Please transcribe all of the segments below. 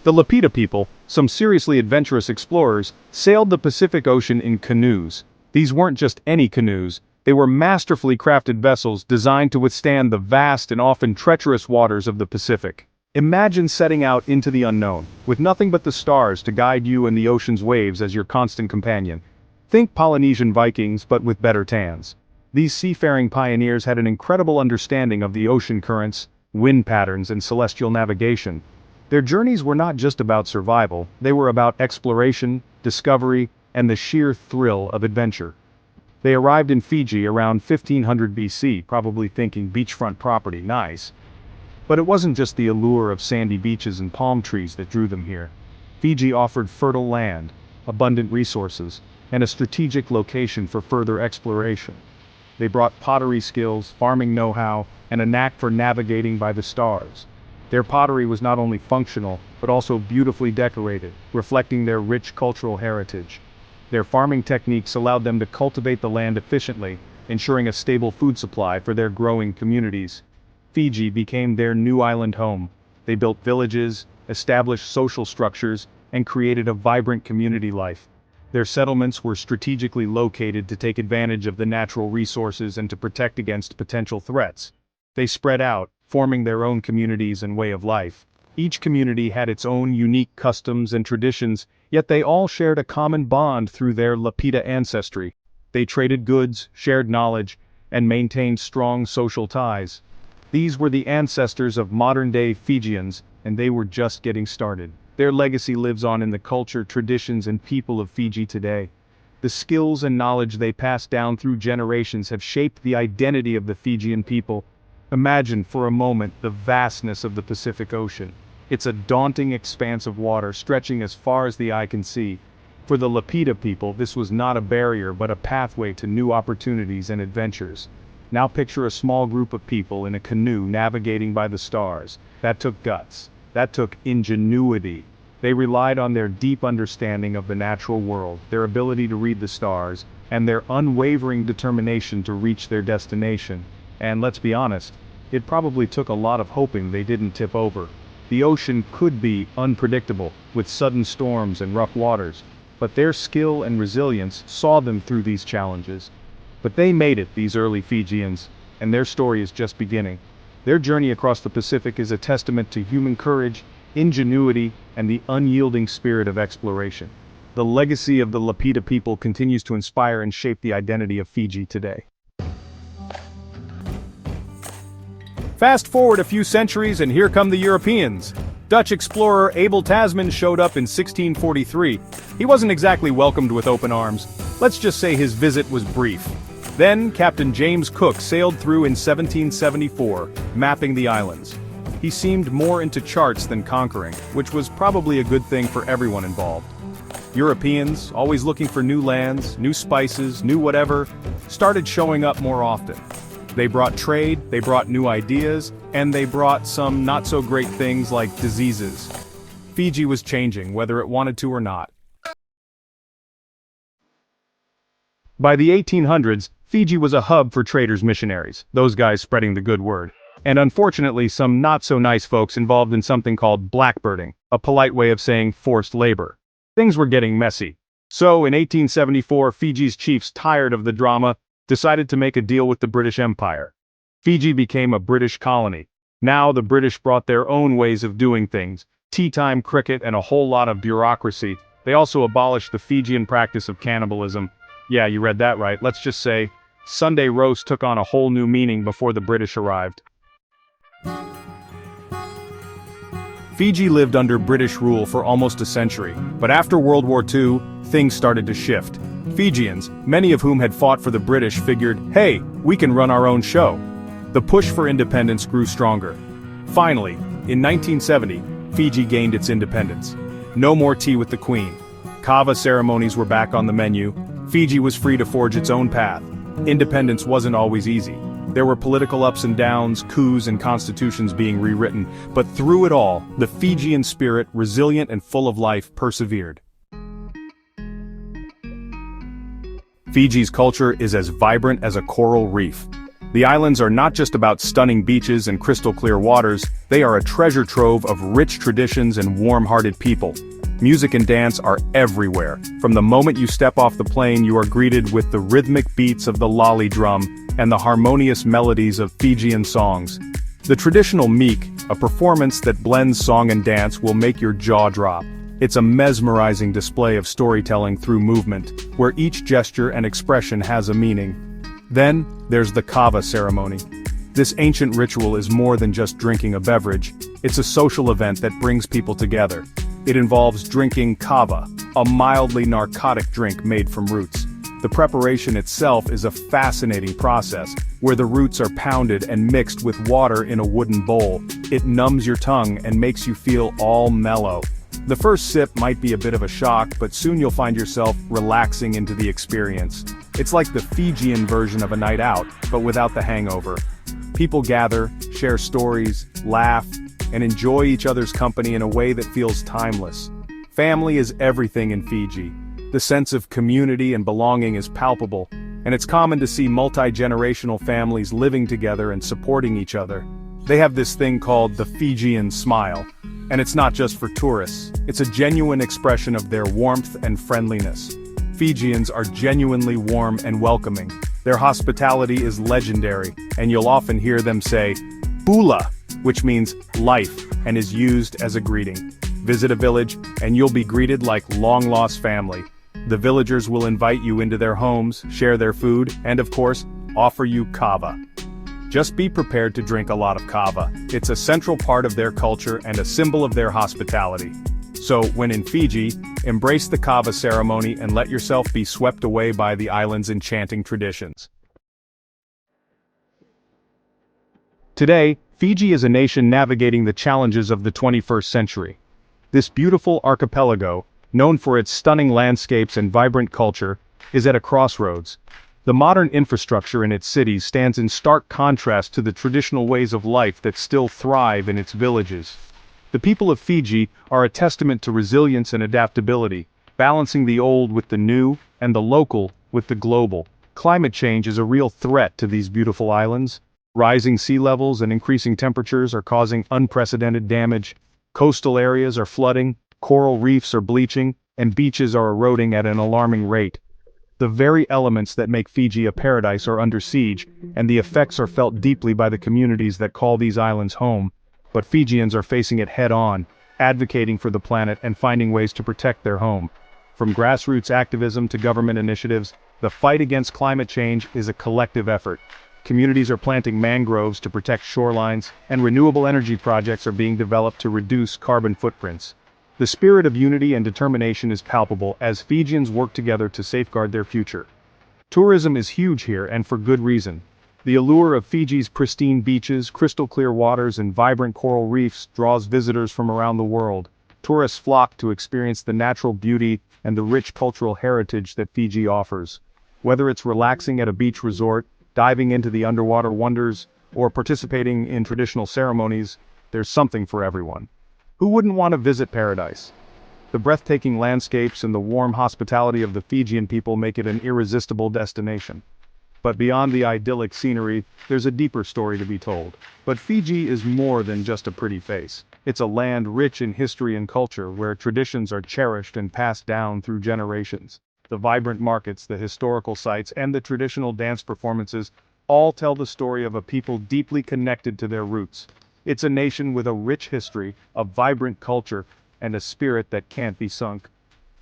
The Lapita people, some seriously adventurous explorers, sailed the Pacific Ocean in canoes. These weren't just any canoes, they were masterfully crafted vessels designed to withstand the vast and often treacherous waters of the Pacific. Imagine setting out into the unknown, with nothing but the stars to guide you and the ocean's waves as your constant companion. Think Polynesian Vikings, but with better tans. These seafaring pioneers had an incredible understanding of the ocean currents, wind patterns, and celestial navigation. Their journeys were not just about survival, they were about exploration, discovery, and the sheer thrill of adventure. They arrived in Fiji around 1500 BC, probably thinking beachfront property, nice. But it wasn't just the allure of sandy beaches and palm trees that drew them here. Fiji offered fertile land, abundant resources, and a strategic location for further exploration. They brought pottery skills, farming know-how, and a knack for navigating by the stars. Their pottery was not only functional, but also beautifully decorated, reflecting their rich cultural heritage. Their farming techniques allowed them to cultivate the land efficiently, ensuring a stable food supply for their growing communities. Fiji became their new island home. They built villages, established social structures, and created a vibrant community life. Their settlements were strategically located to take advantage of the natural resources and to protect against potential threats. They spread out, forming their own communities and way of life. Each community had its own unique customs and traditions, yet they all shared a common bond through their Lapita ancestry. They traded goods, shared knowledge, and maintained strong social ties. These were the ancestors of modern-day Fijians, and they were just getting started. Their legacy lives on in the culture, traditions, and people of Fiji today. The skills and knowledge they passed down through generations have shaped the identity of the Fijian people. Imagine for a moment the vastness of the Pacific Ocean. It's a daunting expanse of water stretching as far as the eye can see. For the Lapita people, this was not a barrier but a pathway to new opportunities and adventures. Now picture a small group of people in a canoe navigating by the stars. That took guts. That took ingenuity. They relied on their deep understanding of the natural world, their ability to read the stars, and their unwavering determination to reach their destination. And let's be honest, it probably took a lot of hoping they didn't tip over. The ocean could be unpredictable, with sudden storms and rough waters, but their skill and resilience saw them through these challenges. But they made it, these early Fijians, and their story is just beginning. Their journey across the Pacific is a testament to human courage, ingenuity, and the unyielding spirit of exploration. The legacy of the Lapita people continues to inspire and shape the identity of Fiji today. Fast forward a few centuries and here come the Europeans. Dutch explorer Abel Tasman showed up in 1643. He wasn't exactly welcomed with open arms. Let's just say his visit was brief. Then Captain James Cook sailed through in 1774, mapping the islands. He seemed more into charts than conquering, which was probably a good thing for everyone involved. Europeans, always looking for new lands, new spices, new whatever, started showing up more often. They brought trade, they brought new ideas, and they brought some not-so-great things like diseases. Fiji was changing, whether it wanted to or not. By the 1800s, Fiji was a hub for traders' missionaries, those guys spreading the good word. And unfortunately, some not-so-nice folks involved in something called blackbirding, a polite way of saying forced labor. Things were getting messy. So, in 1874, Fiji's chiefs, tired of the drama, decided to make a deal with the British Empire. Fiji became a British colony. Now the British brought their own ways of doing things, tea-time cricket and a whole lot of bureaucracy. They also abolished the Fijian practice of cannibalism. Yeah, you read that right. Let's just say, Sunday roast took on a whole new meaning before the British arrived. Fiji lived under British rule for almost a century, but after World War II, things started to shift. Fijians, many of whom had fought for the British, figured, hey, we can run our own show. The push for independence grew stronger. Finally, in 1970, Fiji gained its independence. No more tea with the Queen. Kava ceremonies were back on the menu. Fiji was free to forge its own path. Independence wasn't always easy. There were political ups and downs, coups and constitutions being rewritten, but through it all, the Fijian spirit, resilient and full of life, persevered. Fiji's culture is as vibrant as a coral reef. The islands are not just about stunning beaches and crystal-clear waters, they are a treasure trove of rich traditions and warm-hearted people. Music and dance are everywhere. From the moment you step off the plane, you are greeted with the rhythmic beats of the lolly drum and the harmonious melodies of Fijian songs. The traditional meek, a performance that blends song and dance, will make your jaw drop. It's a mesmerizing display of storytelling through movement, where each gesture and expression has a meaning. Then, there's the Kava ceremony. This ancient ritual is more than just drinking a beverage, it's a social event that brings people together. It involves drinking kava, a mildly narcotic drink made from roots. The preparation itself is a fascinating process, where the roots are pounded and mixed with water in a wooden bowl. It numbs your tongue and makes you feel all mellow. The first sip might be a bit of a shock, but soon you'll find yourself relaxing into the experience. It's like the Fijian version of a night out, but without the hangover. People gather, share stories, laugh, and enjoy each other's company in a way that feels timeless. Family is everything in Fiji. The sense of community and belonging is palpable, and it's common to see multi-generational families living together and supporting each other. They have this thing called the Fijian smile. And it's not just for tourists, it's a genuine expression of their warmth and friendliness. Fijians are genuinely warm and welcoming. Their hospitality is legendary, and you'll often hear them say, "Bula," which means life, and is used as a greeting. Visit a village, and you'll be greeted like long-lost family. The villagers will invite you into their homes, share their food, and of course, offer you kava. Just be prepared to drink a lot of kava. It's a central part of their culture and a symbol of their hospitality. So, when in Fiji, embrace the kava ceremony and let yourself be swept away by the island's enchanting traditions. Today, Fiji is a nation navigating the challenges of the 21st century. This beautiful archipelago, known for its stunning landscapes and vibrant culture, is at a crossroads. The modern infrastructure in its cities stands in stark contrast to the traditional ways of life that still thrive in its villages. The people of Fiji are a testament to resilience and adaptability, balancing the old with the new, and the local with the global. Climate change is a real threat to these beautiful islands. Rising sea levels and increasing temperatures are causing unprecedented damage. Coastal areas are flooding, coral reefs are bleaching, and beaches are eroding at an alarming rate. The very elements that make Fiji a paradise are under siege, and the effects are felt deeply by the communities that call these islands home. But Fijians are facing it head-on, advocating for the planet and finding ways to protect their home. From grassroots activism to government initiatives, the fight against climate change is a collective effort. Communities are planting mangroves to protect shorelines, and renewable energy projects are being developed to reduce carbon footprints. The spirit of unity and determination is palpable as Fijians work together to safeguard their future. Tourism is huge here, and for good reason. The allure of Fiji's pristine beaches, crystal-clear waters, and vibrant coral reefs draws visitors from around the world. Tourists flock to experience the natural beauty and the rich cultural heritage that Fiji offers. Whether it's relaxing at a beach resort, diving into the underwater wonders, or participating in traditional ceremonies, there's something for everyone. Who wouldn't want to visit paradise? The breathtaking landscapes and the warm hospitality of the Fijian people make it an irresistible destination. But beyond the idyllic scenery, there's a deeper story to be told. But Fiji is more than just a pretty face. It's a land rich in history and culture where traditions are cherished and passed down through generations. The vibrant markets, the historical sites, and the traditional dance performances all tell the story of a people deeply connected to their roots. It's a nation with a rich history, a vibrant culture, and a spirit that can't be sunk.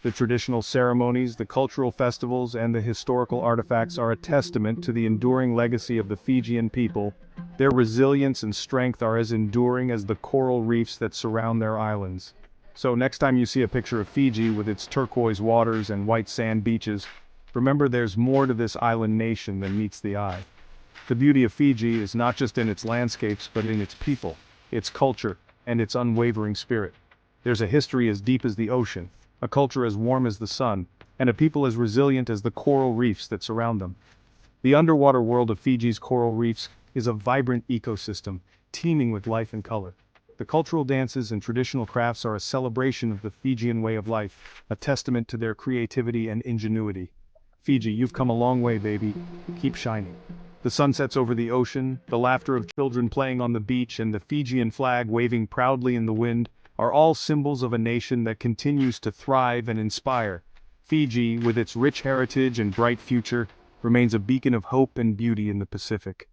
The traditional ceremonies, the cultural festivals, and the historical artifacts are a testament to the enduring legacy of the Fijian people. Their resilience and strength are as enduring as the coral reefs that surround their islands. So next time you see a picture of Fiji with its turquoise waters and white sand beaches, remember there's more to this island nation than meets the eye. The beauty of Fiji is not just in its landscapes but in its people, its culture, and its unwavering spirit. There's a history as deep as the ocean, a culture as warm as the sun, and a people as resilient as the coral reefs that surround them. The underwater world of Fiji's coral reefs is a vibrant ecosystem, teeming with life and color. The cultural dances and traditional crafts are a celebration of the Fijian way of life, a testament to their creativity and ingenuity. Fiji, you've come a long way, baby. Keep shining. The sunsets over the ocean, the laughter of children playing on the beach and the Fijian flag waving proudly in the wind are all symbols of a nation that continues to thrive and inspire. Fiji, with its rich heritage and bright future, remains a beacon of hope and beauty in the Pacific.